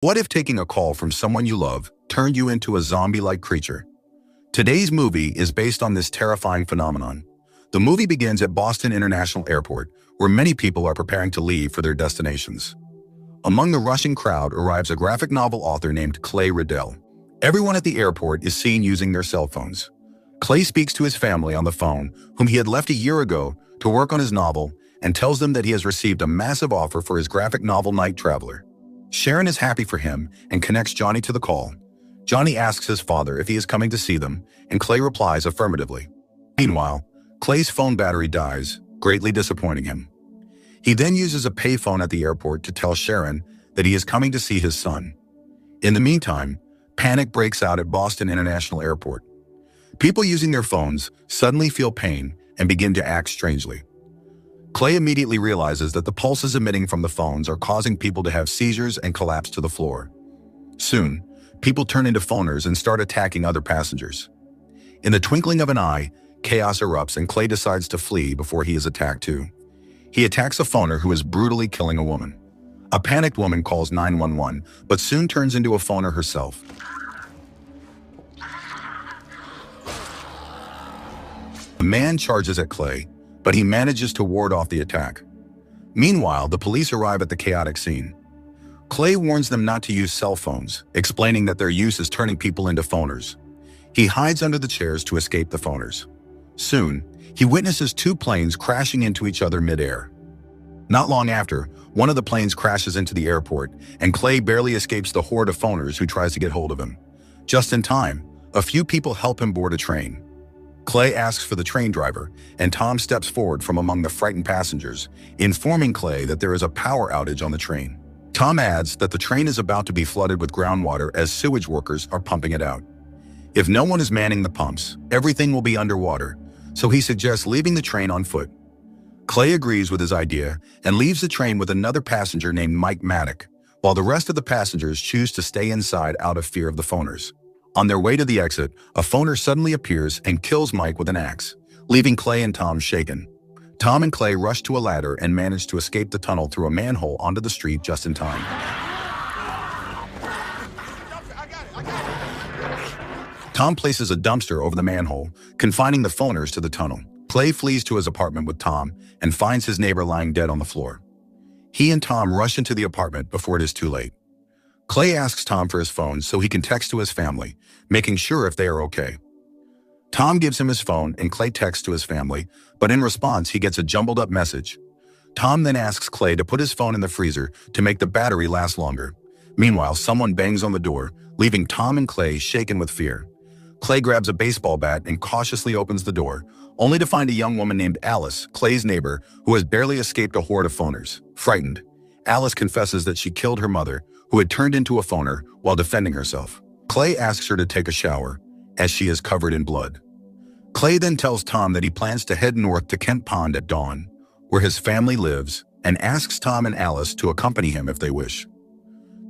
What if taking a call from someone you love turned you into a zombie-like creature? Today's movie is based on this terrifying phenomenon. The movie begins at Boston International Airport, where many people are preparing to leave for their destinations. Among the rushing crowd arrives a graphic novel author named Clay Riddell. Everyone at the airport is seen using their cell phones. Clay speaks to his family on the phone, whom he had left a year ago to work on his novel, and tells them that he has received a massive offer for his graphic novel Night Traveler. Sharon is happy for him and connects Johnny to the call. Johnny asks his father if he is coming to see them, and Clay replies affirmatively. Meanwhile, Clay's phone battery dies, greatly disappointing him. He then uses a payphone at the airport to tell Sharon that he is coming to see his son. In the meantime, panic breaks out at Boston International Airport. People using their phones suddenly feel pain and begin to act strangely. Clay immediately realizes that the pulses emitting from the phones are causing people to have seizures and collapse to the floor. Soon, people turn into phoners and start attacking other passengers. In the twinkling of an eye, chaos erupts and Clay decides to flee before he is attacked too. He attacks a phoner who is brutally killing a woman. A panicked woman calls 911, but soon turns into a phoner herself. The man charges at Clay, but he manages to ward off the attack. Meanwhile, the police arrive at the chaotic scene. Clay warns them not to use cell phones, explaining that their use is turning people into phoners. He hides under the chairs to escape the phoners. Soon, he witnesses two planes crashing into each other mid-air. Not long after, one of the planes crashes into the airport, and Clay barely escapes the horde of phoners who tries to get hold of him. Just in time, a few people help him board a train. Clay asks for the train driver, and Tom steps forward from among the frightened passengers, informing Clay that there is a power outage on the train. Tom adds that the train is about to be flooded with groundwater as sewage workers are pumping it out. If no one is manning the pumps, everything will be underwater, so he suggests leaving the train on foot. Clay agrees with his idea and leaves the train with another passenger named Mike Maddock, while the rest of the passengers choose to stay inside out of fear of the phoners. On their way to the exit, a phoner suddenly appears and kills Mike with an axe, leaving Clay and Tom shaken. Tom and Clay rush to a ladder and manage to escape the tunnel through a manhole onto the street just in time. Tom places a dumpster over the manhole, confining the phoners to the tunnel. Clay flees to his apartment with Tom and finds his neighbor lying dead on the floor. He and Tom rush into the apartment before it is too late. Clay asks Tom for his phone so he can text to his family, making sure if they are okay. Tom gives him his phone and Clay texts to his family, but in response he gets a jumbled up message. Tom then asks Clay to put his phone in the freezer to make the battery last longer. Meanwhile, someone bangs on the door, leaving Tom and Clay shaken with fear. Clay grabs a baseball bat and cautiously opens the door, only to find a young woman named Alice, Clay's neighbor, who has barely escaped a horde of phoners. Frightened, Alice confesses that she killed her mother, who had turned into a phoner, while defending herself. Clay asks her to take a shower, as she is covered in blood. Clay then tells Tom that he plans to head north to Kent Pond at dawn, where his family lives, and asks Tom and Alice to accompany him if they wish.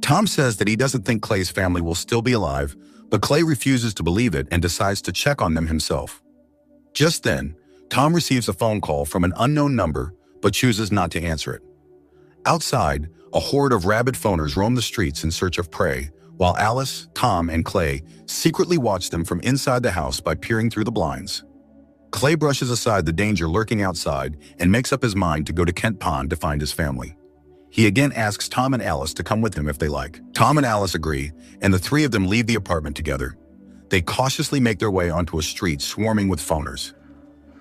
Tom says that he doesn't think Clay's family will still be alive, but Clay refuses to believe it and decides to check on them himself. Just then, Tom receives a phone call from an unknown number, but chooses not to answer it. Outside, a horde of rabid phoners roam the streets in search of prey, while Alice, Tom, and Clay secretly watch them from inside the house by peering through the blinds. Clay brushes aside the danger lurking outside and makes up his mind to go to Kent Pond to find his family. He again asks Tom and Alice to come with him if they like. Tom and Alice agree, and the three of them leave the apartment together. They cautiously make their way onto a street swarming with phoners.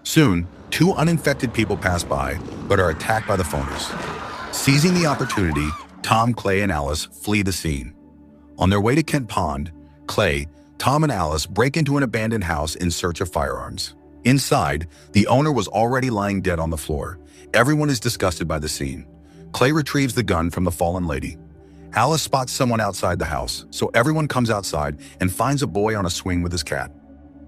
Soon, two uninfected people pass by, but are attacked by the phoners. Seizing the opportunity, Tom, Clay, and Alice flee the scene. On their way to Kent Pond, Clay, Tom, and Alice break into an abandoned house in search of firearms. Inside, the owner was already lying dead on the floor. Everyone is disgusted by the scene. Clay retrieves the gun from the fallen lady. Alice spots someone outside the house, so everyone comes outside and finds a boy on a swing with his cat.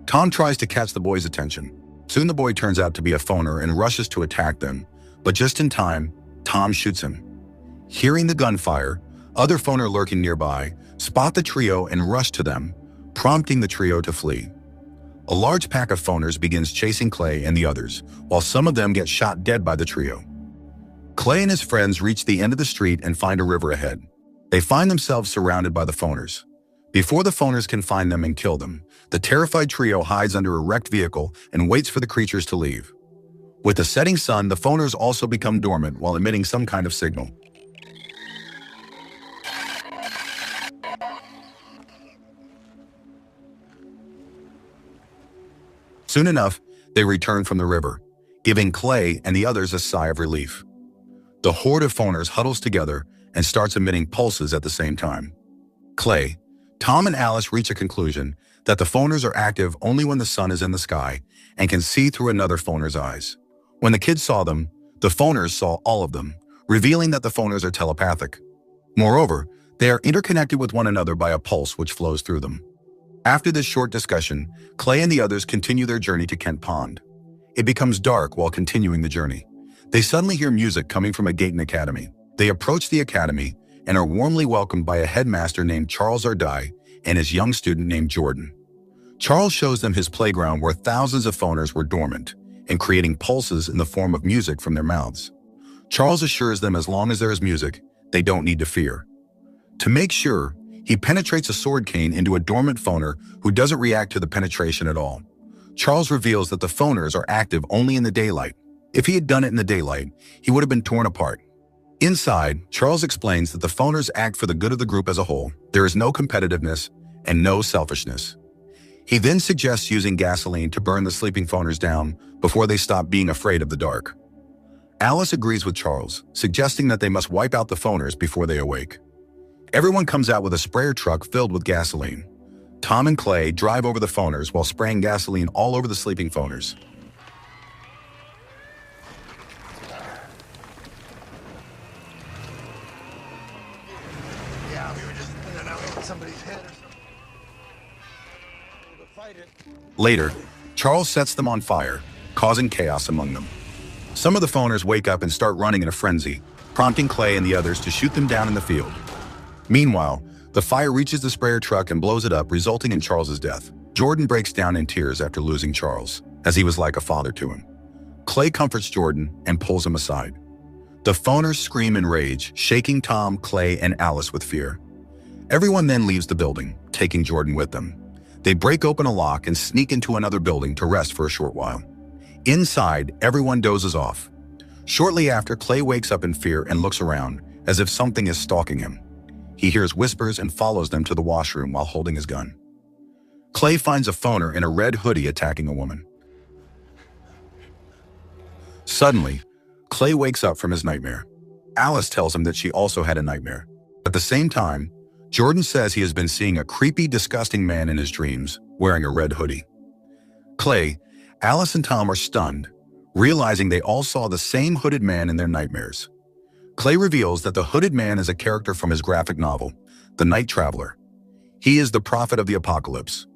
Tom tries to catch the boy's attention. Soon the boy turns out to be a phoner and rushes to attack them, but just in time, Tom shoots him. Hearing the gunfire, other phoner lurking nearby spot the trio and rush to them, prompting the trio to flee. A large pack of phoners begins chasing Clay and the others, while some of them get shot dead by the trio. Clay and his friends reach the end of the street and find a river ahead. They find themselves surrounded by the phoners. Before the phoners can find them and kill them, the terrified trio hides under a wrecked vehicle and waits for the creatures to leave. With the setting sun, the phoners also become dormant while emitting some kind of signal. Soon enough, they return from the river, giving Clay and the others a sigh of relief. The horde of phoners huddles together and starts emitting pulses at the same time. Clay, Tom, and Alice reach a conclusion that the phoners are active only when the sun is in the sky and can see through another phoner's eyes. When the kids saw them, the phoners saw all of them, revealing that the phoners are telepathic. Moreover, they are interconnected with one another by a pulse which flows through them. After this short discussion, Clay and the others continue their journey to Kent Pond. It becomes dark while continuing the journey. They suddenly hear music coming from a gate in the academy. They approach the academy and are warmly welcomed by a headmaster named Charles Ardai and his young student named Jordan. Charles shows them his playground where thousands of phoners were dormant and creating pulses in the form of music from their mouths. Charles assures them as long as there is music, they don't need to fear. To make sure, he penetrates a sword cane into a dormant phoner who doesn't react to the penetration at all. Charles reveals that the phoners are active only in the daylight. If he had done it in the daylight, he would have been torn apart. Inside, Charles explains that the phoners act for the good of the group as a whole. There is no competitiveness and no selfishness. He then suggests using gasoline to burn the sleeping phoners down before they stop being afraid of the dark. Alice agrees with Charles, suggesting that they must wipe out the phoners before they awake. Everyone comes out with a sprayer truck filled with gasoline. Tom and Clay drive over the phoners while spraying gasoline all over the sleeping phoners. Yeah, we were just in and out of somebody's head or something. Later, Charles sets them on fire, causing chaos among them. Some of the phoners wake up and start running in a frenzy, prompting Clay and the others to shoot them down in the field. Meanwhile, the fire reaches the sprayer truck and blows it up, resulting in Charles's death. Jordan breaks down in tears after losing Charles, as he was like a father to him. Clay comforts Jordan and pulls him aside. The phoners scream in rage, shaking Tom, Clay, and Alice with fear. Everyone then leaves the building, taking Jordan with them. They break open a lock and sneak into another building to rest for a short while. Inside, everyone dozes off. Shortly after, Clay wakes up in fear and looks around, as if something is stalking him. He hears whispers and follows them to the washroom while holding his gun. Clay finds a phoner in a red hoodie attacking a woman. Suddenly, Clay wakes up from his nightmare. Alice tells him that she also had a nightmare. At the same time, Jordan says he has been seeing a creepy, disgusting man in his dreams, wearing a red hoodie. Clay, Alice, and Tom are stunned, realizing they all saw the same hooded man in their nightmares. Clay reveals that the hooded man is a character from his graphic novel, The Night Traveler. He is the prophet of the apocalypse.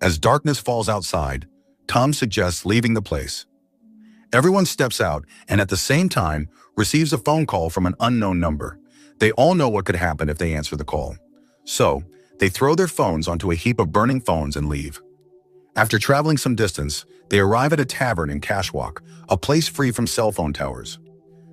As darkness falls outside, Tom suggests leaving the place. Everyone steps out and at the same time receives a phone call from an unknown number. They all know what could happen if they answer the call. So, they throw their phones onto a heap of burning phones and leave. After traveling some distance, they arrive at a tavern in Cashwalk, a place free from cell phone towers.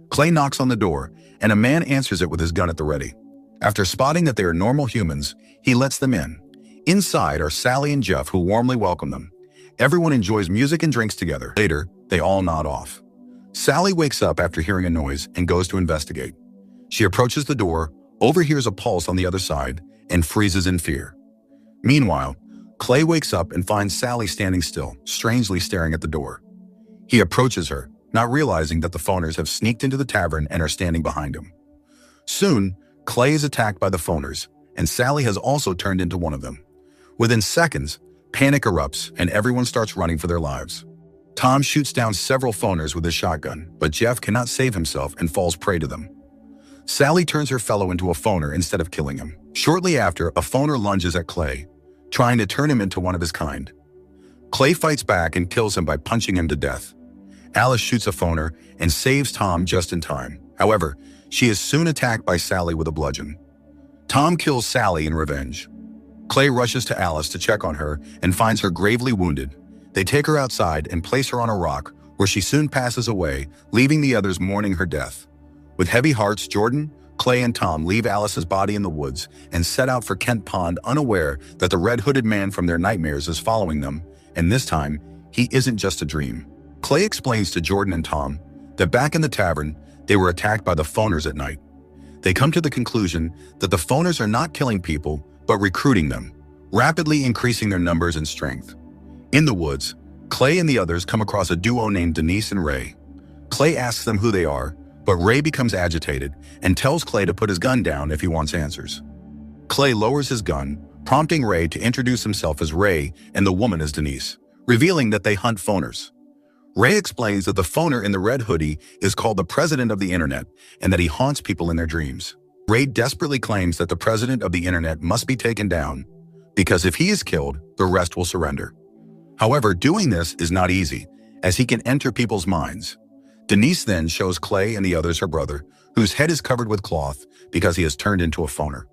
Clay knocks on the door, and a man answers it with his gun at the ready. After spotting that they are normal humans, he lets them in. Inside are Sally and Jeff, who warmly welcome them. Everyone enjoys music and drinks together. Later, they all nod off. Sally wakes up after hearing a noise and goes to investigate. She approaches the door, overhears a pulse on the other side, and freezes in fear. Meanwhile, Clay wakes up and finds Sally standing still, strangely staring at the door. He approaches her, not realizing that the phoners have sneaked into the tavern and are standing behind him. Soon, Clay is attacked by the phoners, and Sally has also turned into one of them. Within seconds, panic erupts and everyone starts running for their lives. Tom shoots down several phoners with his shotgun, but Jeff cannot save himself and falls prey to them. Sally turns her fellow into a phoner instead of killing him. Shortly after, a phoner lunges at Clay, trying to turn him into one of his kind. Clay fights back and kills him by punching him to death. Alice shoots a phoner and saves Tom just in time. However, she is soon attacked by Sally with a bludgeon. Tom kills Sally in revenge. Clay rushes to Alice to check on her and finds her gravely wounded. They take her outside and place her on a rock, where she soon passes away, leaving the others mourning her death. With heavy hearts, Jordan, Clay and Tom leave Alice's body in the woods and set out for Kent Pond, unaware that the red-hooded man from their nightmares is following them, and this time, he isn't just a dream. Clay explains to Jordan and Tom that back in the tavern, they were attacked by the phoners at night. They come to the conclusion that the phoners are not killing people, but recruiting them, rapidly increasing their numbers and strength. In the woods, Clay and the others come across a duo named Denise and Ray. Clay asks them who they are, but Ray becomes agitated and tells Clay to put his gun down if he wants answers. Clay lowers his gun, prompting Ray to introduce himself as Ray and the woman as Denise, revealing that they hunt phoners. Ray explains that the phoner in the red hoodie is called the president of the internet and that he haunts people in their dreams. Ray desperately claims that the president of the internet must be taken down because if he is killed, the rest will surrender. However, doing this is not easy, as he can enter people's minds. Denise then shows Clay and the others her brother, whose head is covered with cloth because he has turned into a phoner.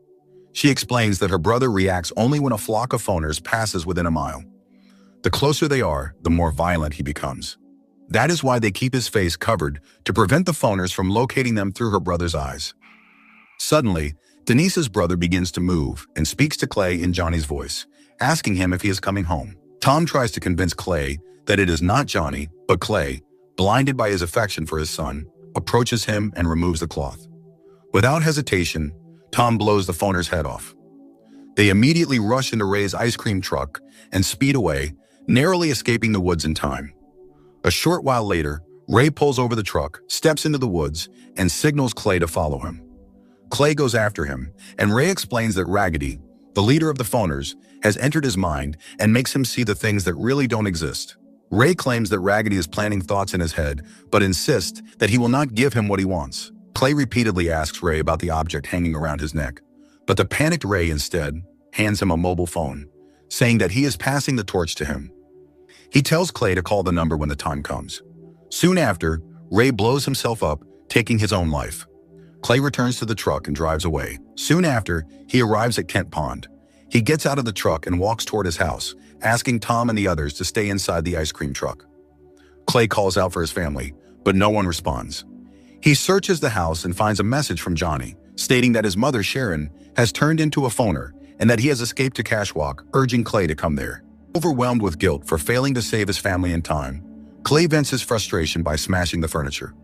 She explains that her brother reacts only when a flock of phoners passes within a mile. The closer they are, the more violent he becomes. That is why they keep his face covered to prevent the phoners from locating them through her brother's eyes. Suddenly, Denise's brother begins to move and speaks to Clay in Johnny's voice, asking him if he is coming home. Tom tries to convince Clay that it is not Johnny, but Clay, blinded by his affection for his son, approaches him and removes the cloth. Without hesitation, Tom blows the phoner's head off. They immediately rush into Ray's ice cream truck and speed away, narrowly escaping the woods in time. A short while later, Ray pulls over the truck, steps into the woods, and signals Clay to follow him. Clay goes after him, and Ray explains that Raggedy, the leader of the phoners, has entered his mind and makes him see the things that really don't exist. Ray claims that Raggedy is planting thoughts in his head, but insists that he will not give him what he wants. Clay repeatedly asks Ray about the object hanging around his neck, but the panicked Ray instead hands him a mobile phone, saying that he is passing the torch to him. He tells Clay to call the number when the time comes. Soon after, Ray blows himself up, taking his own life. Clay returns to the truck and drives away. Soon after, he arrives at Kent Pond. He gets out of the truck and walks toward his house, asking Tom and the others to stay inside the ice cream truck. Clay calls out for his family, but no one responds. He searches the house and finds a message from Johnny, stating that his mother, Sharon, has turned into a phoner and that he has escaped to Cashwalk, urging Clay to come there. Overwhelmed with guilt for failing to save his family in time, Clay vents his frustration by smashing the furniture.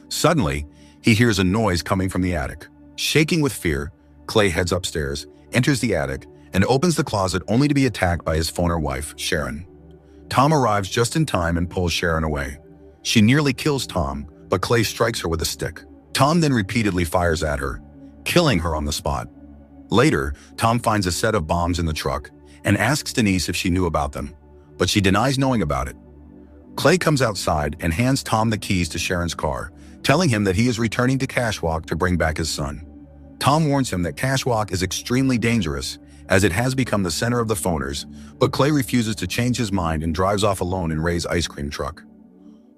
Suddenly, he hears a noise coming from the attic. Shaking with fear, Clay heads upstairs, enters the attic, and opens the closet only to be attacked by his phoner wife, Sharon. Tom arrives just in time and pulls Sharon away. She nearly kills Tom, but Clay strikes her with a stick. Tom then repeatedly fires at her, killing her on the spot. Later, Tom finds a set of bombs in the truck and asks Denise if she knew about them, but she denies knowing about it. Clay comes outside and hands Tom the keys to Sharon's car, telling him that he is returning to Cashwalk to bring back his son. Tom warns him that Cashwalk is extremely dangerous, as it has become the center of the phoners, but Clay refuses to change his mind and drives off alone in Ray's ice cream truck.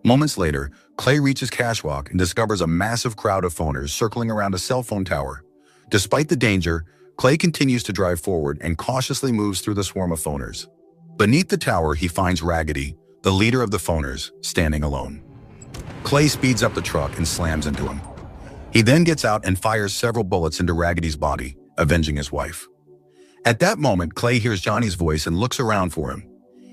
Moments later, Clay reaches Cashwalk and discovers a massive crowd of phoners circling around a cell phone tower. Despite the danger, Clay continues to drive forward and cautiously moves through the swarm of phoners. Beneath the tower, he finds Raggedy, the leader of the phoners, standing alone. Clay speeds up the truck and slams into him. He then gets out and fires several bullets into Raggedy's body, avenging his wife. At that moment, Clay hears Johnny's voice and looks around for him.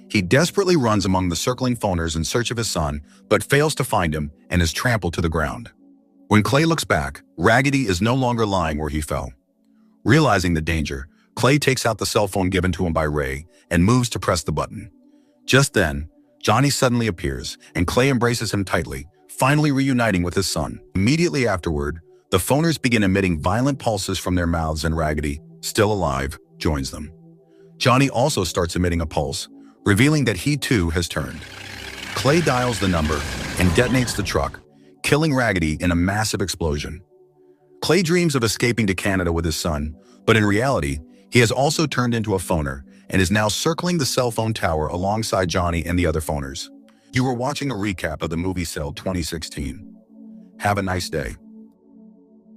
He desperately runs among the circling phoners in search of his son, but fails to find him and is trampled to the ground. When Clay looks back, Raggedy is no longer lying where he fell. Realizing the danger, Clay takes out the cell phone given to him by Ray and moves to press the button. Just then, Johnny suddenly appears, and Clay embraces him tightly, finally reuniting with his son. Immediately afterward, the phoners begin emitting violent pulses from their mouths, and Raggedy, still alive, joins them. Johnny also starts emitting a pulse, revealing that he too has turned. Clay dials the number and detonates the truck, killing Raggedy in a massive explosion. Clay dreams of escaping to Canada with his son, but in reality, he has also turned into a phoner and is now circling the cell phone tower alongside Johnny and the other phoners. You were watching a recap of the movie Cell 2016. Have a nice day.